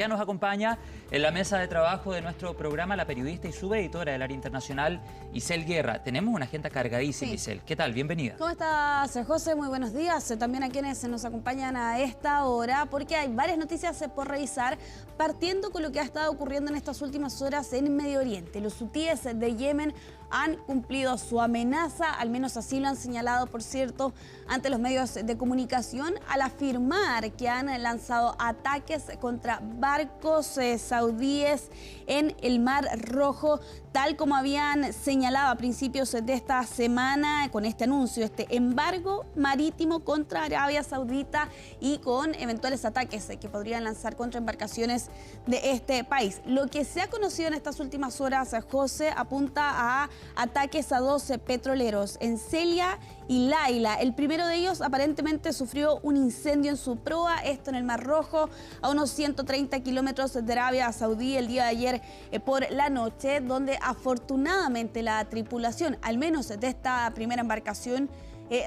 Ya nos acompaña en la mesa de trabajo de nuestro programa la periodista y subeditora del área internacional, Isel Guerra. Tenemos una agenda cargadísima, sí. Isel, ¿qué tal? Bienvenida. ¿Cómo estás, José? Muy buenos días. También a quienes nos acompañan a esta hora, porque hay varias noticias por revisar, partiendo con lo que ha estado ocurriendo en estas últimas horas en Medio Oriente. Los hutíes de Yemen han cumplido su amenaza, al menos así lo han señalado, por cierto, ante los medios de comunicación, al afirmar que han lanzado ataques contra barcos saudíes en el Mar Rojo, tal como habían señalado a principios de esta semana con este anuncio, este embargo marítimo contra Arabia Saudita y con eventuales ataques que podrían lanzar contra embarcaciones de este país. Lo que se ha conocido en estas últimas horas, José, apunta a ataques a 12 petroleros en Celia y Laila. El primero de ellos aparentemente sufrió un incendio en su proa, esto en el Mar Rojo, a unos 130 kilómetros de Arabia Saudí el día de ayer por la noche, donde afortunadamente la tripulación, al menos de esta primera embarcación,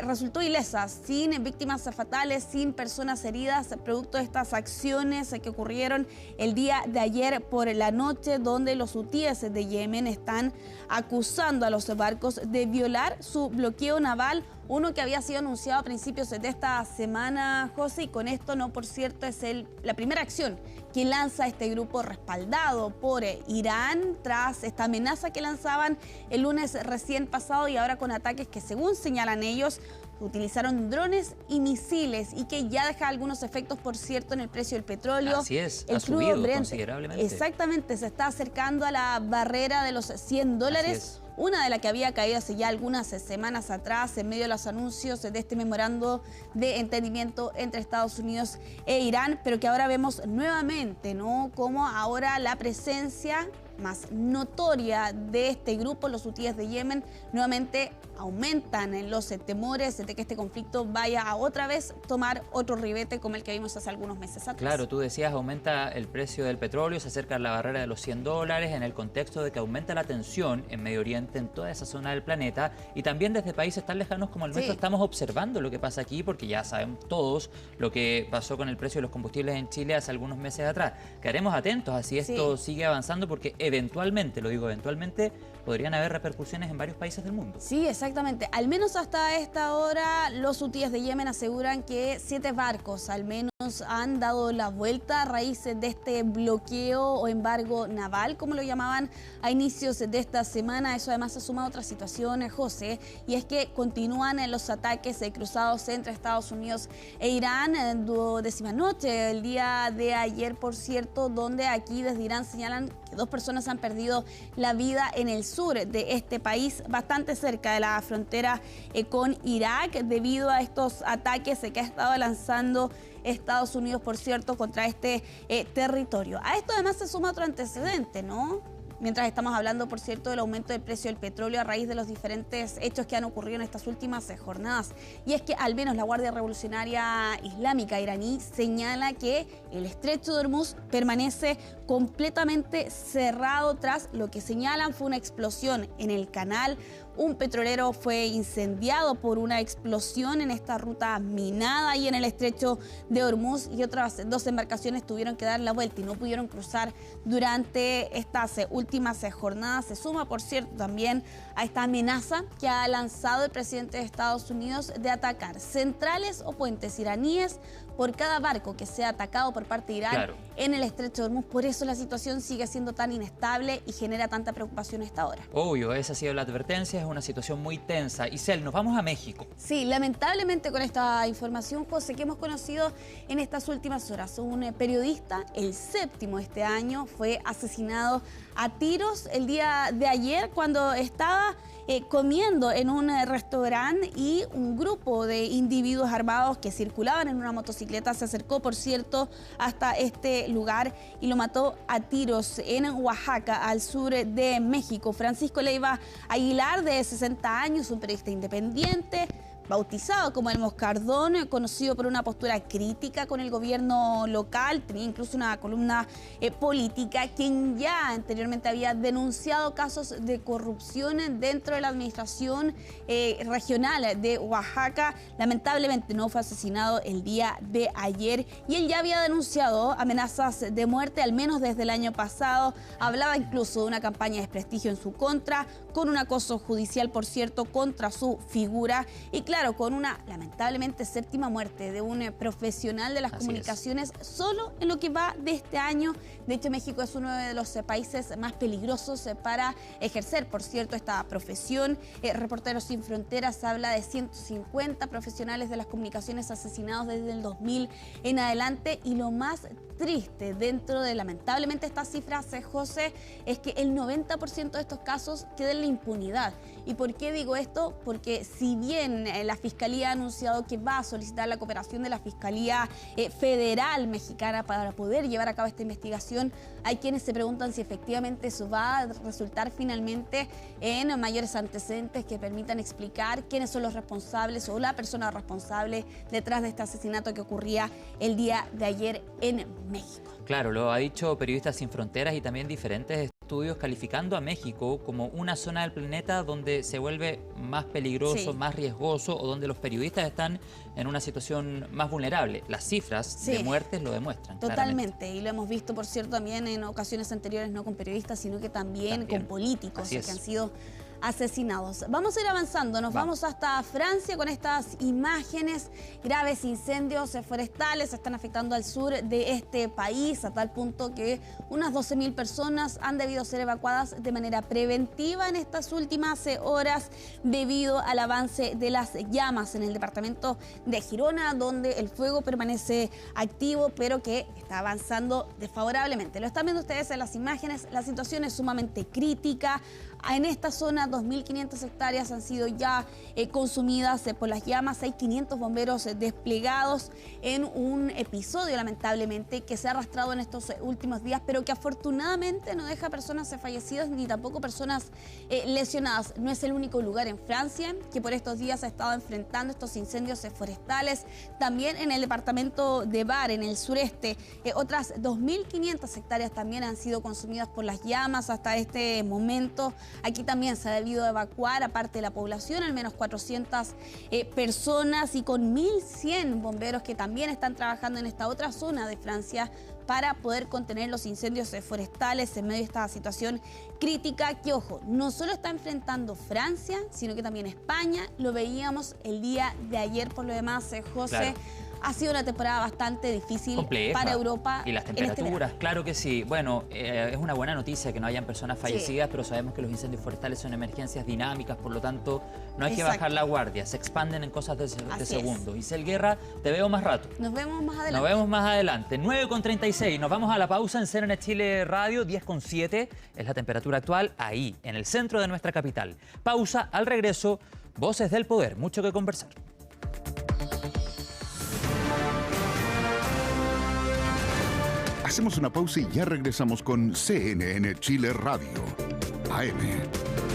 resultó ilesa, sin víctimas fatales, sin personas heridas, producto de estas acciones que ocurrieron el día de ayer por la noche, donde los hutíes de Yemen están acusando a los barcos de violar su bloqueo naval, uno que había sido anunciado a principios de esta semana, José, y con esto no, por cierto, es la primera acción que lanza este grupo respaldado por Irán tras esta amenaza que lanzaban el lunes recién pasado y ahora con ataques que, según señalan ellos, utilizaron drones y misiles y que ya deja algunos efectos, por cierto, en el precio del petróleo. Así es, ha subido considerablemente. Exactamente, se está acercando a la barrera de los $100. Una de las que había caído hace ya algunas semanas atrás en medio de los anuncios de este memorando de entendimiento entre Estados Unidos e Irán, pero que ahora vemos nuevamente, ¿no? Como ahora la presencia más notoria de este grupo, los hutíes de Yemen, nuevamente aumentan en los temores de que este conflicto vaya a otra vez tomar otro ribete como el que vimos hace algunos meses atrás. Claro, tú decías, aumenta el precio del petróleo, se acerca a la barrera de los $100 en el contexto de que aumenta la tensión en Medio Oriente, en toda esa zona del planeta, y también desde países tan lejanos como el nuestro estamos observando lo que pasa aquí, porque ya sabemos todos lo que pasó con el precio de los combustibles en Chile hace algunos meses atrás. Quedaremos atentos a si esto sigue avanzando, porque eventualmente, lo digo eventualmente, podrían haber repercusiones en varios países del mundo. Sí, exactamente. Al menos hasta esta hora, los hutíes de Yemen aseguran que 7 barcos al menos han dado la vuelta a raíz de este bloqueo o embargo naval, como lo llamaban a inicios de esta semana. Eso además se suma a otra situación, José, y es que continúan los ataques cruzados entre Estados Unidos e Irán, duodécima noche, el día de ayer, por cierto, donde aquí desde Irán señalan que 2 personas han perdido la vida en el sur de este país, bastante cerca de la frontera con Irak, debido a estos ataques que ha estado lanzando Estados Unidos, por cierto, contra este territorio. A esto además se suma otro antecedente, ¿no? Mientras estamos hablando, por cierto, del aumento del precio del petróleo a raíz de los diferentes hechos que han ocurrido en estas últimas jornadas. Y es que al menos la Guardia Revolucionaria Islámica iraní señala que el estrecho de Hormuz permanece completamente cerrado tras lo que señalan fue una explosión en el canal. Un petrolero fue incendiado por una explosión en esta ruta minada y en el estrecho de Hormuz, y otras 2 embarcaciones tuvieron que dar la vuelta y no pudieron cruzar durante estas últimas jornadas. Se suma, por cierto, también a esta amenaza que ha lanzado el presidente de Estados Unidos de atacar centrales o puentes iraníes por cada barco que sea atacado por parte de Irán en el estrecho de Hormuz. Por eso la situación sigue siendo tan inestable y genera tanta preocupación a esta hora. Obvio, esa ha sido la advertencia, es una situación muy tensa. Isel, nos vamos a México. Sí, lamentablemente con esta información, José, que hemos conocido en estas últimas horas. Un periodista, el 7º este año, fue asesinado a tiros el día de ayer cuando estaba comiendo en un restaurante y un grupo de individuos armados que circulaban en una motocicleta se acercó, por cierto, hasta este lugar y lo mató a tiros en Oaxaca, al sur de México. Francisco Leiva Aguilar, de 60 años, un periodista independiente, bautizado como el Moscardón, conocido por una postura crítica con el gobierno local, tenía incluso una columna política, quien ya anteriormente había denunciado casos de corrupción dentro de la administración regional de Oaxaca. Lamentablemente no fue asesinado el día de ayer y él ya había denunciado amenazas de muerte, al menos desde el año pasado. Hablaba incluso de una campaña de desprestigio en su contra, con un acoso judicial, por cierto, contra su figura y claro, con una lamentablemente séptima muerte de un profesional de las comunicaciones solo en lo que va de este año. De hecho, México es uno de los países más peligrosos para ejercer, por cierto, esta profesión. Reporteros Sin Fronteras habla de 150 profesionales de las comunicaciones asesinados desde el 2000 en adelante y lo más triste dentro de lamentablemente estas cifras, José, es que el 90% de estos casos quedan en la impunidad. ¿Y por qué digo esto? Porque si bien la Fiscalía ha anunciado que va a solicitar la cooperación de la Fiscalía Federal Mexicana para poder llevar a cabo esta investigación, hay quienes se preguntan si efectivamente eso va a resultar finalmente en mayores antecedentes que permitan explicar quiénes son los responsables o la persona responsable detrás de este asesinato que ocurría el día de ayer en México. Claro, lo ha dicho Periodistas Sin Fronteras y también diferentes estudios calificando a México como una zona del planeta donde se vuelve más peligroso, más riesgoso o donde los periodistas están en una situación más vulnerable. Las cifras de muertes lo demuestran. Totalmente, claramente. y lo hemos visto, por cierto, también en ocasiones anteriores, no con periodistas, sino que también con políticos que han sido asesinados. Vamos a ir avanzando, nos vamos hasta Francia con estas imágenes. Graves incendios forestales están afectando al sur de este país, a tal punto que unas 12.000 personas han debido ser evacuadas de manera preventiva en estas últimas horas debido al avance de las llamas en el departamento de Girona, donde el fuego permanece activo, pero que está avanzando desfavorablemente. Lo están viendo ustedes en las imágenes, la situación es sumamente crítica. En esta zona, 2.500 hectáreas han sido ya consumidas por las llamas. Hay 500 bomberos desplegados en un episodio, lamentablemente, que se ha arrastrado en estos últimos días, pero que afortunadamente no deja personas fallecidas ni tampoco personas lesionadas. No es el único lugar en Francia que por estos días ha estado enfrentando estos incendios forestales. También en el departamento de Var, en el sureste, otras 2.500 hectáreas también han sido consumidas por las llamas hasta este momento. Aquí también se ha debido evacuar, aparte de la población, al menos 400 personas y con 1.100 bomberos que también están trabajando en esta otra zona de Francia para poder contener los incendios forestales en medio de esta situación crítica que, ojo, no solo está enfrentando Francia, sino que también España. Lo veíamos el día de ayer, por lo demás, José. Claro. Ha sido una temporada bastante difícil, compleja, para Europa. Y las temperaturas, claro que sí. Bueno, es una buena noticia que no hayan personas fallecidas, pero sabemos que los incendios forestales son emergencias dinámicas, por lo tanto, no hay que bajar la guardia. Se expanden en cosas de segundos. Isel Guerra, te veo más rato. Nos vemos más adelante. Nos vemos más adelante. 9:36. Nos vamos a la pausa en CNN Chile Radio. 10:07 es la temperatura actual ahí, en el centro de nuestra capital. Pausa. Al regreso, Voces del Poder. Mucho que conversar. Hacemos una pausa y ya regresamos con CNN Chile Radio, AM.